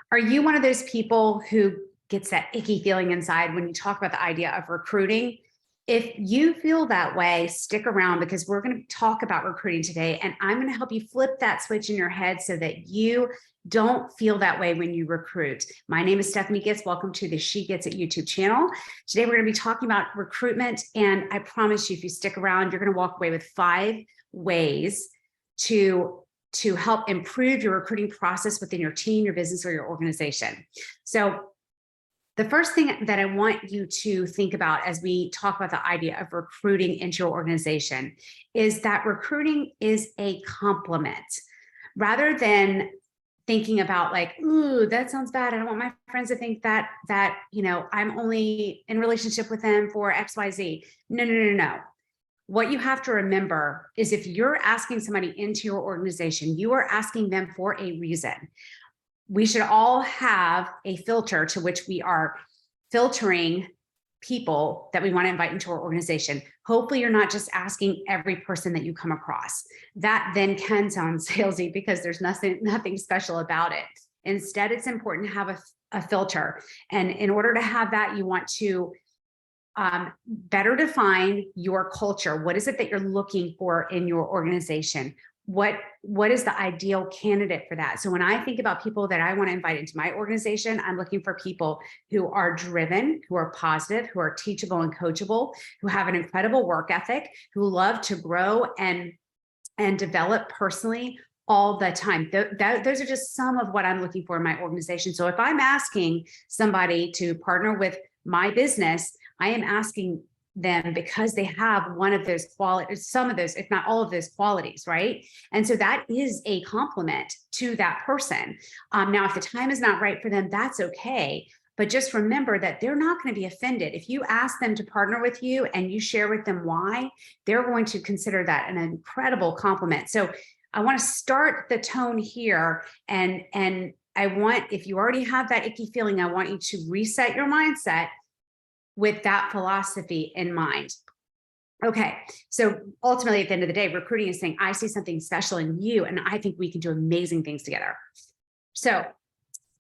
Are you one of those people who gets that icky feeling inside when you talk about the idea of recruiting? If you feel that way, stick around because we're going to talk about recruiting today, and I'm going to help you flip that switch in your head so that you don't feel that way when you recruit. My name is Stephanie Gitz. Welcome to the She Gets It YouTube channel. Today, we're going to be talking about recruitment, and I promise you, if you stick around, you're going to walk away with 5 ways to help improve your recruiting process within your team, your business, or your organization. So the first thing that I want you to think about as we talk about the idea of recruiting into your organization is that recruiting is a compliment. Rather than thinking about like, ooh, that sounds bad, I don't want my friends to think that I'm only in relationship with them for XYZ. No. What you have to remember is if you're asking somebody into your organization, you are asking them for a reason. We should all have a filter to which we are filtering people that we want to invite into our organization. Hopefully you're not just asking every person that you come across. That then can sound salesy because there's nothing special about it. Instead, it's important to have a filter. And in order to have that, you want to better define your culture. What is it that you're looking for in your organization? What is the ideal candidate for that? So when I think about people that I want to invite into my organization, I'm looking for people who are driven, who are positive, who are teachable and coachable, who have an incredible work ethic, who love to grow and develop personally all the time. Those are just some of what I'm looking for in my organization. So if I'm asking somebody to partner with my business, I am asking them because they have one of those qualities, some of those, if not all of those qualities, right? And so that is a compliment to that person. Now, if the time is not right for them, that's okay. But just remember that they're not going to be offended. If you ask them to partner with you and you share with them why, they're going to consider that an incredible compliment. So I want to start the tone here. And I want, if you already have that icky feeling, I want you to reset your mindset with that philosophy in mind. Okay, so ultimately at the end of the day, recruiting is saying, I see something special in you and I think we can do amazing things together. So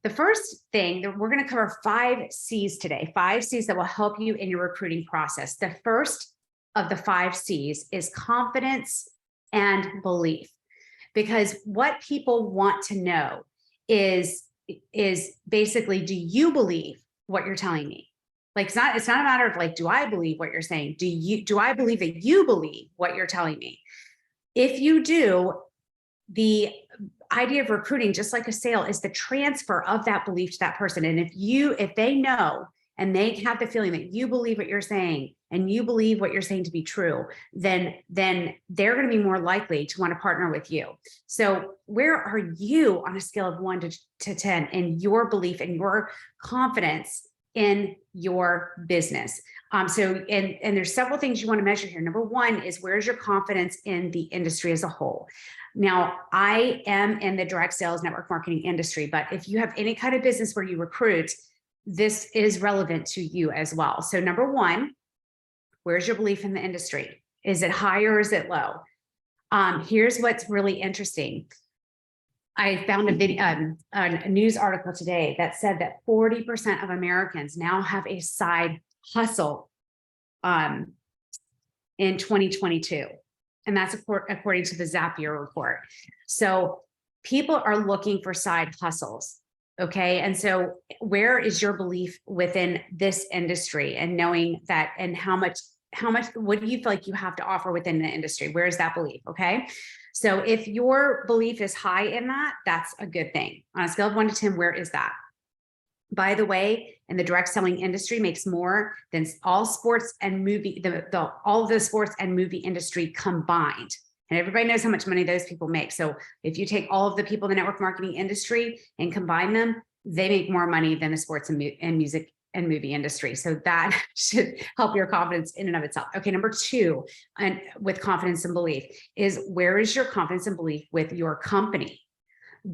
the first thing that we're going to cover 5 C's today, 5 C's that will help you in your recruiting process. The first of the 5 C's is confidence and belief, because what people want to know is basically, do you believe what you're telling me? Like, it's not a matter of like, do I believe what you're saying? Do I believe that you believe what you're telling me? If you do, the idea of recruiting, just like a sale, is the transfer of that belief to that person. And if they know and they have the feeling that you believe what you're saying and you believe what you're saying to be true, then they're going to be more likely to want to partner with you. So where are you on a scale of 1 to 10 in your belief and your confidence in your business? So there's several things you want to measure here. Number 1 is, where's your confidence in the industry as a whole? Now, I am in the direct sales network marketing industry, but if you have any kind of business where you recruit, this is relevant to you as well. So number 1, where's your belief in the industry? Is it high or is it low? Here's what's really interesting. I found a news article today that said that 40% of Americans now have a side hustle in 2022. And that's according to the Zapier report. So people are looking for side hustles. Okay. And so where is your belief within this industry, and knowing that, and how much, what do you feel like you have to offer within the industry? Where is that belief? Okay. So if your belief is high in that, that's a good thing. On a scale of 1 to 10, where is that? By the way, in the direct selling industry, makes more than all sports and movie, all of the sports and movie industry combined. And everybody knows how much money those people make. So if you take all of the people in the network marketing industry and combine them, they make more money than the sports and music and movie industry. So that should help your confidence in and of itself. Okay, number 2, and with confidence and belief, is where is your confidence and belief with your company?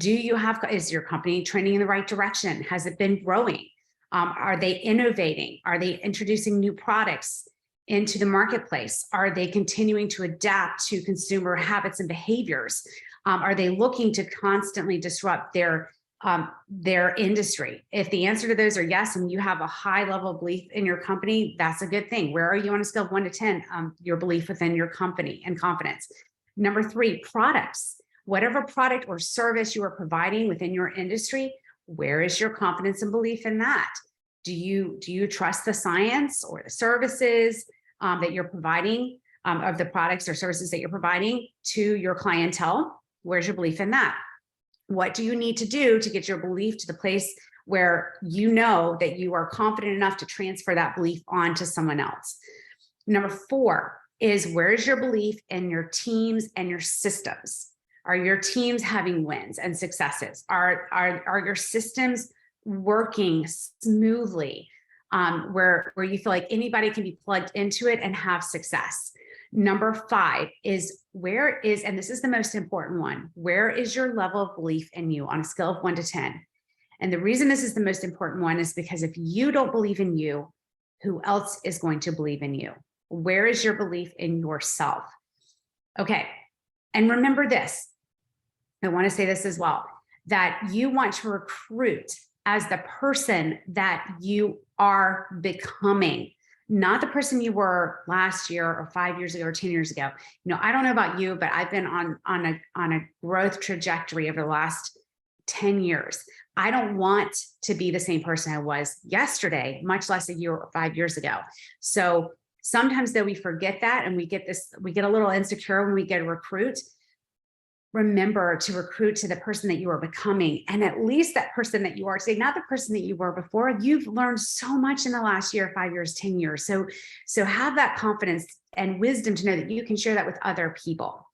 Is your company trending in the right direction? Has it been growing? Are they innovating? Are they introducing new products into the marketplace? Are they continuing to adapt to consumer habits and behaviors? Are they looking to constantly disrupt their their industry. If the answer to those are yes, and you have a high level of belief in your company, that's a good thing. Where are you on a scale of 1 to 10? Your belief within your company and confidence. Number 3, products. Whatever product or service you are providing within your industry, where is your confidence and belief in that? Do you trust the science or the services that you're providing, of the products or services that you're providing to your clientele? Where's your belief in that? What do you need to do to get your belief to the place where you know that you are confident enough to transfer that belief on to someone else? Number 4 is, where's your belief in your teams and your systems? Are your teams having wins and successes? Are your systems working smoothly, where you feel like anybody can be plugged into it and have success? Number 5 is, and this is the most important one, where is your level of belief in you on a scale of 1 to 10? And the reason this is the most important one is because if you don't believe in you, who else is going to believe in you? Where is your belief in yourself? Okay. And remember this, I want to say this as well, that you want to recruit as the person that you are becoming, not the person you were last year or 5 years ago or 10 years ago. I don't know about you, but I've been on a growth trajectory over the last 10 years. I don't want to be the same person I was yesterday, much less a year or 5 years ago. So sometimes though we forget that, and we get a little insecure when we get a recruit. Remember to recruit to the person that you are becoming, and at least that person that you are today, not the person that you were before. You've learned so much in the last year, 5 years, 10 years. So have that confidence and wisdom to know that you can share that with other people.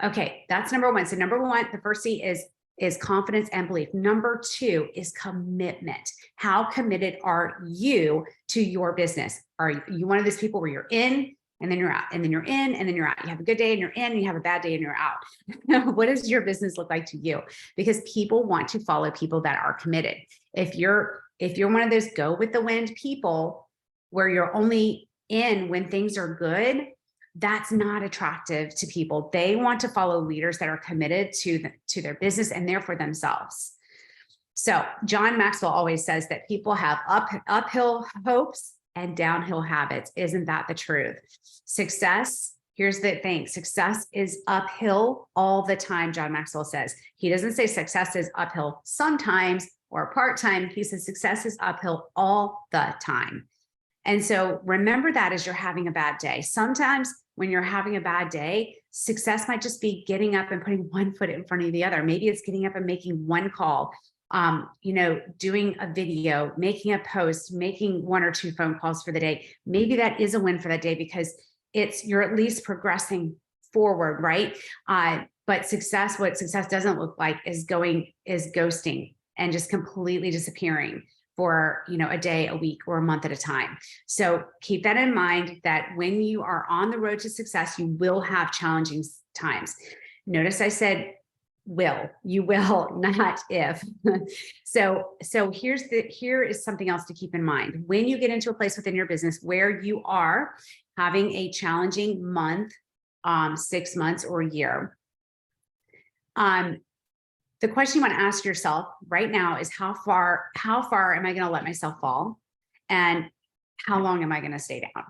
Okay, that's number 1. So number 1, the first C is confidence and belief. Number 2 is commitment. How committed are you to your business? Are you one of those people where you're in and then you're out, and then you're in, and then you're out? You have a good day and you're in, and you have a bad day and you're out. What does your business look like to you? Because people want to follow people that are committed. If you're one of those go with the wind people where you're only in when things are good, that's not attractive to people. They want to follow leaders that are committed to their business and therefore themselves. So John Maxwell always says that people have uphill hopes and downhill habits. Isn't that the truth? Success, here's the thing, success is uphill all the time, John Maxwell says. He doesn't say success is uphill sometimes or part-time. He says success is uphill all the time. And so remember that as you're having a bad day. Sometimes when you're having a bad day, success might just be getting up and putting one foot in front of the other. Maybe it's getting up and making one call, doing a video, making a post, making 1 or 2 phone calls for the day. Maybe that is a win for that day because you're at least progressing forward, right? But what success doesn't look like is ghosting and just completely disappearing for a day, a week, or a month at a time. So keep that in mind, that when you are on the road to success, you will have challenging times. Notice I said you will, not if. So here is something else to keep in mind. When you get into a place within your business where you are having a challenging month, 6 months, or a year, the question you want to ask yourself right now is how far am I going to let myself fall? And how long am I going to stay down?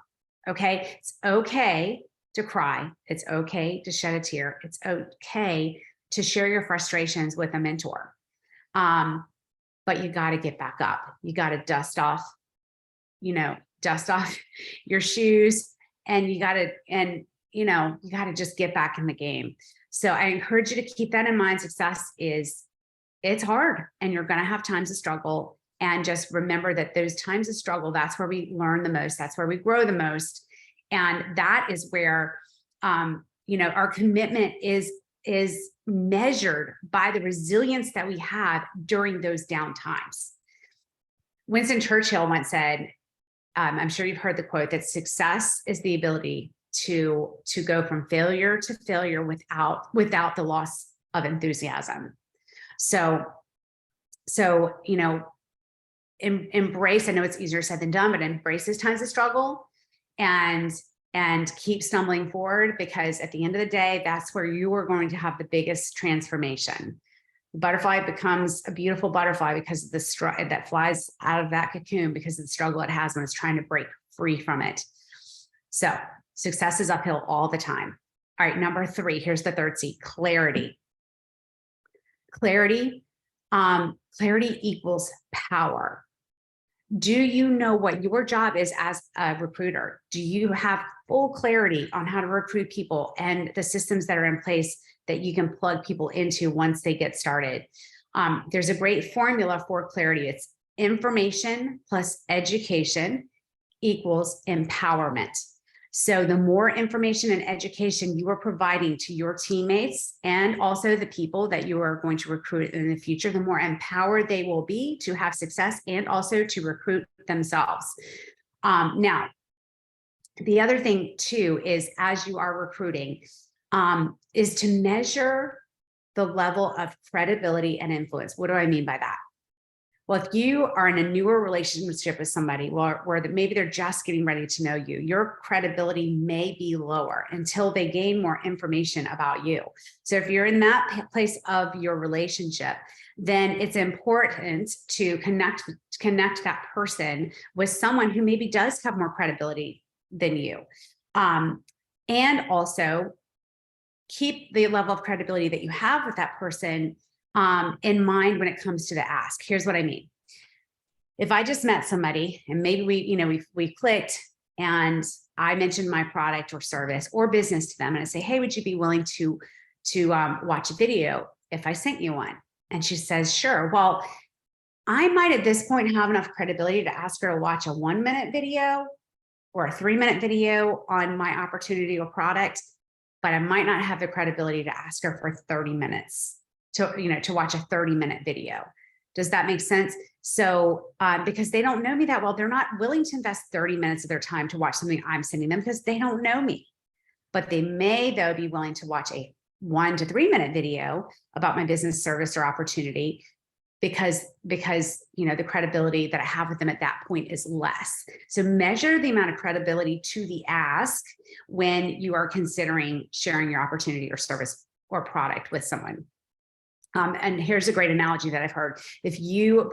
Okay. It's okay to cry. It's okay to shed a tear. It's okay to share your frustrations with a mentor. But you got to get back up. You got to dust off your shoes, and you got to just get back in the game. So I encourage you to keep that in mind. Success it's hard, and you're going to have times of struggle. And just remember that those times of struggle, that's where we learn the most. That's where we grow the most. And that is where, our commitment is measured by the resilience that we have during those down times. Winston Churchill once said, I'm sure you've heard the quote, that success is the ability to go from failure to failure without the loss of enthusiasm. So embrace, I know it's easier said than done, but embrace those times of struggle and keep stumbling forward, because at the end of the day, that's where you are going to have the biggest transformation. The butterfly becomes a beautiful butterfly because of the that flies out of that cocoon because of the struggle it has when it's trying to break free from it. So success is uphill all the time. All right, number 3, here's the third C, clarity. Clarity equals power. Do you know what your job is as a recruiter? Do you have full clarity on how to recruit people and the systems that are in place that you can plug people into once they get started? There's a great formula for clarity. It's information plus education equals empowerment. So the more information and education you are providing to your teammates and also the people that you are going to recruit in the future, the more empowered they will be to have success and also to recruit themselves. Now, the other thing too is as you are recruiting is to measure the level of credibility and influence. What do I mean by that? Well, if you are in a newer relationship with somebody where maybe they're just getting ready to know you, your credibility may be lower until they gain more information about you. So if you're in that place of your relationship, then it's important to connect that person with someone who maybe does have more credibility than you. And also keep the level of credibility that you have with that person in mind when it comes to the ask. Here's what I mean. If I just met somebody and maybe we clicked and I mentioned my product or service or business to them and I say, hey, would you be willing to watch a video if I sent you one? And she says, sure. Well, I might at this point have enough credibility to ask her to watch a 1-minute video or a 3-minute video on my opportunity or product, but I might not have the credibility to ask her for 30 minutes to watch a 30-minute video. Does that make sense? So because they don't know me that well, they're not willing to invest 30 minutes of their time to watch something I'm sending them because they don't know me. But they may, though, be willing to watch a 1 to 3-minute video about my business, service, or opportunity because the credibility that I have with them at that point is less. So measure the amount of credibility to the ask when you are considering sharing your opportunity or service or product with someone. And here's a great analogy that I've heard. If you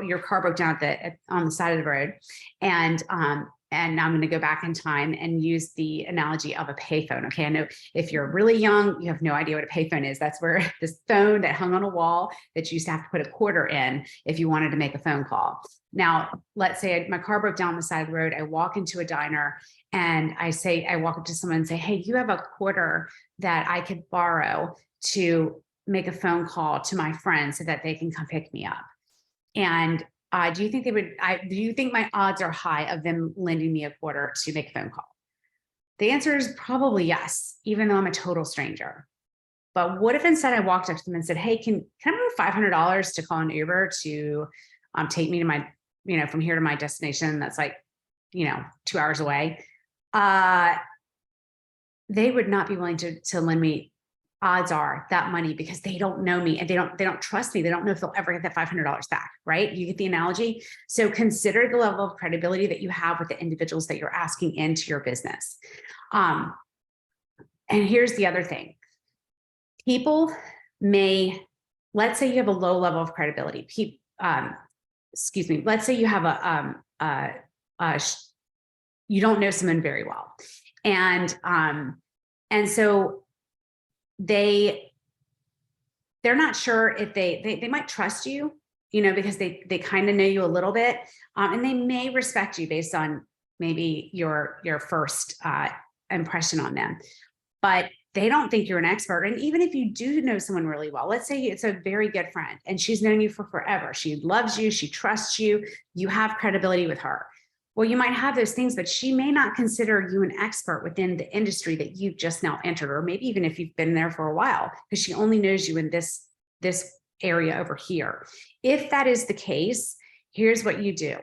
your car broke down on the side of the road, and I'm going to go back in time and use the analogy of a payphone. Okay, I know if you're really young, you have no idea what a payphone is. That's where this phone that hung on a wall that you used to have to put a quarter in if you wanted to make a phone call. Now, let's say my car broke down on the side of the road. I walk into a diner and I walk up to someone and say, hey, do you have a quarter that I could borrow to make a phone call to my friends so that they can come pick me up? And do you think my odds are high of them lending me a quarter to make a phone call? The answer is probably yes, even though I'm a total stranger. But what if instead I walked up to them and said, hey, can I borrow $500 to call an Uber to take me to my, from here to my destination that's 2 hours away? They would not be willing to lend me, odds are, that money because they don't know me and they don't trust me. They don't know if they'll ever get that $500 back, right? You get the analogy? So consider the level of credibility that you have with the individuals that you're asking into your business. And here's the other thing. People let's say you have a low level of credibility. Let's say you have you don't know someone very well. And so they're not sure if they might trust you, because they kind of know you a little bit, and they may respect you based on maybe your first impression on them, but they don't think you're an expert. And even if you do know someone really well, let's say it's a very good friend and she's known you for forever. She loves you, she trusts you, you have credibility with her. Well, you might have those things, but she may not consider you an expert within the industry that you've just now entered, or maybe even if you've been there for a while, because she only knows you in this area over here. If that is the case, here's what you do.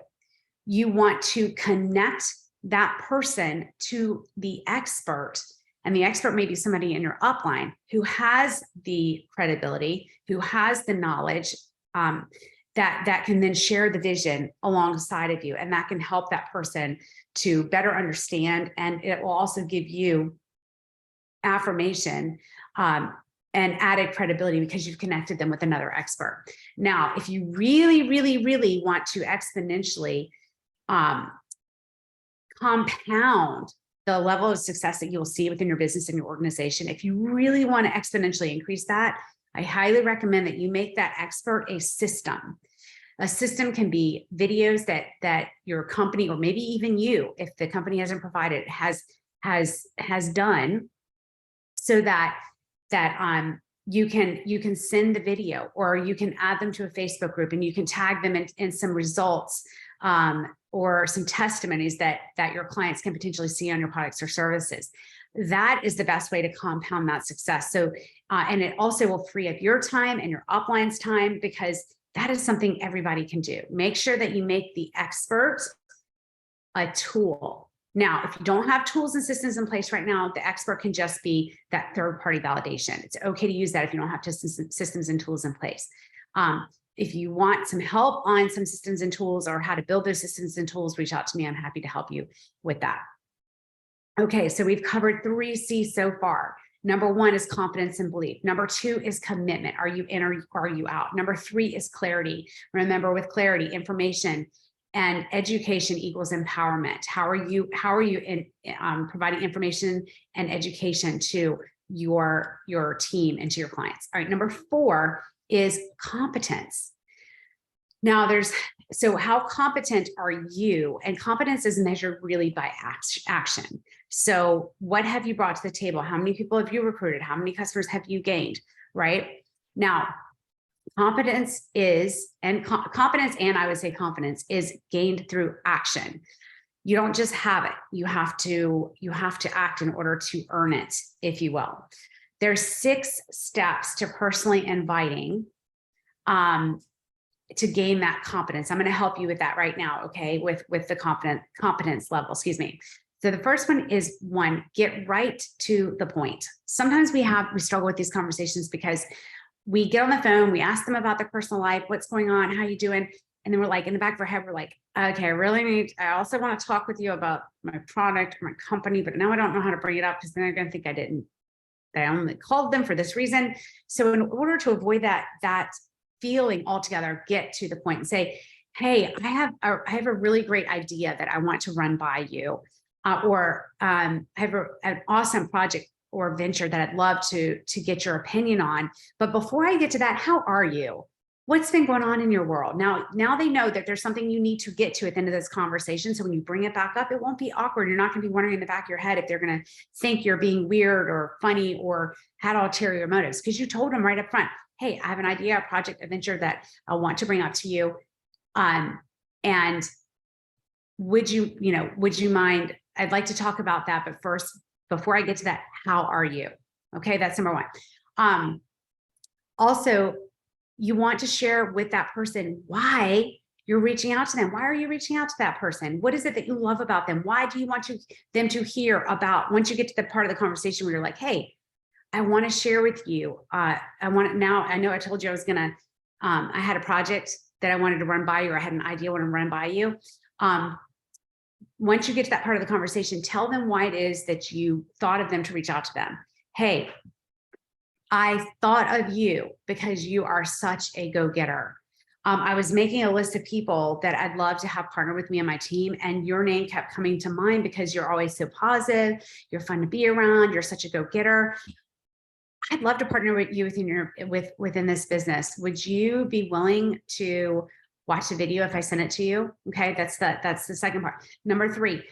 You want to connect that person to the expert, and the expert may be somebody in your upline who has the credibility, who has the knowledge, that can then share the vision alongside of you. And that can help that person to better understand. And it will also give you affirmation and added credibility because you've connected them with another expert. Now, if you really, really, really want to exponentially compound the level of success that you'll see within your business and your organization, if you really want to exponentially increase that, I highly recommend that you make that expert a system. A system can be videos that your company, or maybe even you, if the company hasn't provided, has done, so that you can send the video, or you can add them to a Facebook group, and you can tag them in some results or some testimonies that your clients can potentially see on your products or services. That is the best way to compound that success. So, and it also will free up your time and your upline's time, because that is something everybody can do. Make sure that you make the expert a tool. Now, if you don't have tools and systems in place right now, the expert can just be that third-party validation. It's okay to use that if you don't have systems and tools in place. If you want some help on some systems and tools, or how to build those systems and tools, reach out to me. I'm happy to help you with that. Okay, so we've covered 3 C's so far. Number 1 is confidence and belief. Number 2 is commitment. Are you in or are you out? Number 3 is clarity. Remember, with clarity, information and education equals empowerment. How are you providing information and education to your team and to your clients? All right, number 4 is competence. Now so how competent are you? And competence is measured really by action. So what have you brought to the table? How many people have you recruited? How many customers have you gained, right? Now, competence and I would say confidence is gained through action. You don't just have it. You have to act in order to earn it, if you will. There's 6 steps to personally inviting to gain that competence. I'm going to help you with that right now, okay? With the competence level, excuse me. So the first one is 1, get right to the point. Sometimes we struggle with these conversations because we get on the phone, we ask them about their personal life, what's going on, how you doing? And then we're like, in the back of our head, we're like, okay, I also want to talk with you about my product or my company, but now I don't know how to bring it up, because then they're going to think that I only called them for this reason. So in order to avoid that feeling altogether, get to the point and say, hey, I have a really great idea that I want to run by you, or I have an awesome project or venture that I'd love to get your opinion on. But before I get to that, how are you? What's been going on in your world? Now they know that there's something you need to get to at the end of this conversation. So when you bring it back up, it won't be awkward. You're not going to be wondering in the back of your head if they're going to think you're being weird or funny or had ulterior motives, because you told them right up front, hey, I have an idea, a project, a venture that I want to bring up to you. And would you mind? I'd like to talk about that. But first, before I get to that, how are you? Okay, that's number 1. Also, you want to share with that person why you're reaching out to them. Why are you reaching out to that person? What is it that you love about them? Why do you want them to hear about, once you get to the part of the conversation where you're like, hey, I want to share with you. I know I told you I was going to, I had a project that I wanted to run by you, or I had an idea I want to run by you. Once you get to that part of the conversation, tell them why it is that you thought of them to reach out to them. Hey, I thought of you because you are such a go-getter. I was making a list of people that I'd love to have partner with me on my team, and your name kept coming to mind because you're always so positive, you're fun to be around, you're such a go-getter. I'd love to partner with you within this business. Would you be willing to watch the video if I send it to you? Okay, that's the second part. Number 3,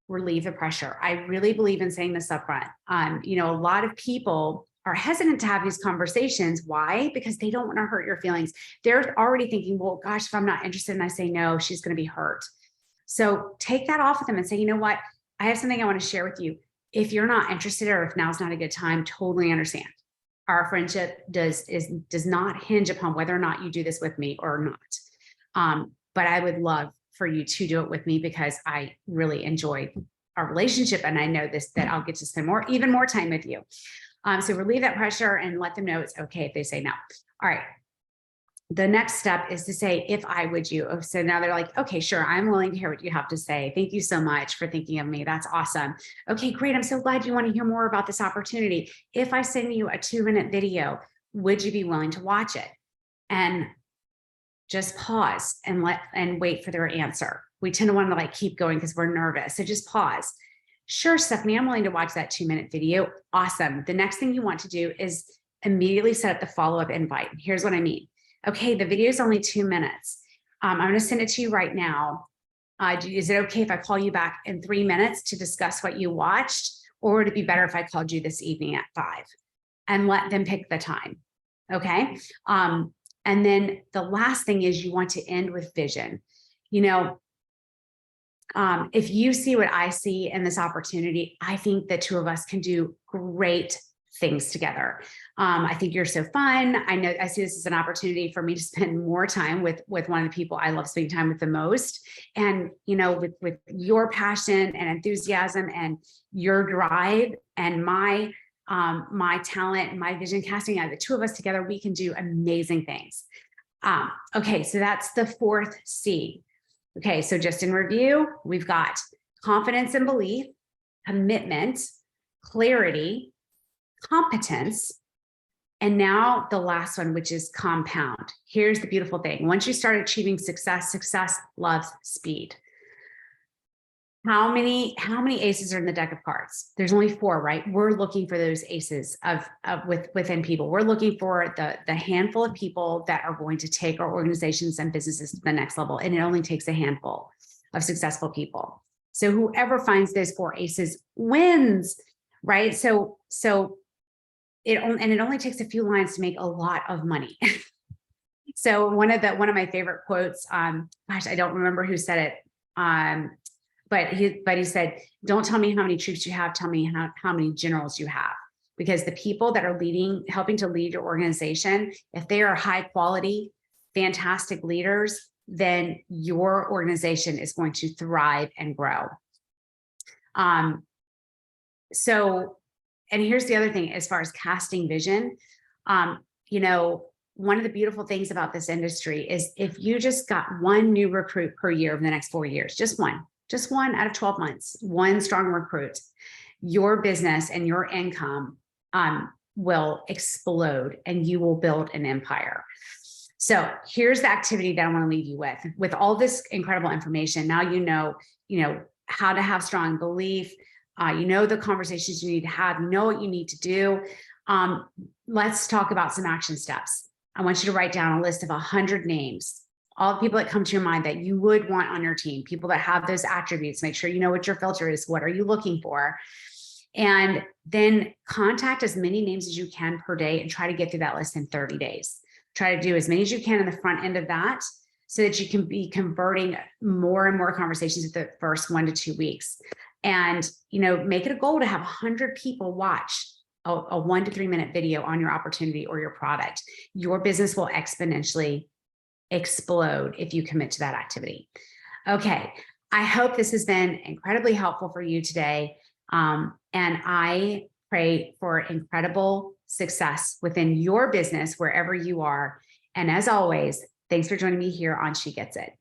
relieve the pressure. I really believe in saying this up front. A lot of people are hesitant to have these conversations. Why? Because they don't want to hurt your feelings. They're already thinking, well, gosh, if I'm not interested and I say no, she's going to be hurt. So take that off of them and say, you know what? I have something I want to share with you. If you're not interested, or if now's not a good time, totally understand. Our friendship does not hinge upon whether or not you do this with me or not. But I would love for you to do it with me, because I really enjoy our relationship. And I know that I'll get to spend even more time with you. So relieve that pressure and let them know it's okay if they say no. All right. the next step is to say, if I would you. So now they're like, okay, sure, I'm willing to hear what you have to say. Thank you so much for thinking of me. That's awesome. Okay, great. I'm so glad you want to hear more about this opportunity. If I send you a 2-minute video, would you be willing to watch it? And just pause and wait for their answer. We tend to want to like keep going because we're nervous. So just pause. Sure, Stephanie, I'm willing to watch that 2-minute video. Awesome. The next thing you want to do is immediately set up the follow-up invite. Here's what I mean. Okay, the video is only 2 minutes. I'm going to send it to you right now. Is it okay if I call you back in 3 minutes to discuss what you watched? Or would it be better if I called you this evening at 5? And let them pick the time. Okay. And then the last thing is you want to end with vision. You know, if you see what I see in this opportunity, I think the two of us can do great things together. I think you're so fun. I see this as an opportunity for me to spend more time with one of the people I love spending time with the most. And, you know, with your passion and enthusiasm and your drive and my talent and my vision casting, the two of us together, we can do amazing things. Okay, so that's the 4th C. Okay, so just in review, we've got confidence and belief, commitment, clarity, competence, and now the last one, which is compound. Here's the beautiful thing. Once you start achieving success, success loves speed. How many aces are in the deck of cards? There's only 4, right? We're looking for those aces within people. We're looking for the handful of people that are going to take our organizations and businesses to the next level. And it only takes a handful of successful people. So whoever finds those 4 aces wins, right? So it only takes a few lines to make a lot of money. So one of my favorite quotes, gosh, I don't remember who said it. But he said, don't tell me how many troops you have, tell me how many generals you have. Because the people that are helping to lead your organization, if they are high quality, fantastic leaders, then your organization is going to thrive and grow. So, and here's the other thing, as far as casting vision, you know, one of the beautiful things about this industry is if you just got one new recruit per year over the next 4 years, just one out of 12 months, one strong recruit, your business and your income will explode and you will build an empire. So here's the activity that I want to leave you with all this incredible information. Now, you know how to have strong belief, you know the conversations you need to have, you know what you need to do. Let's talk about some action steps. I want you to write down a list of 100 names, all the people that come to your mind that you would want on your team, people that have those attributes. Make sure you know what your filter is. What are you looking for? And then contact as many names as you can per day and try to get through that list in 30 days. Try to do as many as you can in the front end of that so that you can be converting more and more conversations at the first 1 to 2 weeks. And, you know, make it a goal to have 100 people watch a 1 to 3 minute video on your opportunity or your product. Your business will exponentially explode if you commit to that activity. Okay, I hope this has been incredibly helpful for you today. And I pray for incredible success within your business, wherever you are. And as always, thanks for joining me here on She Gets It.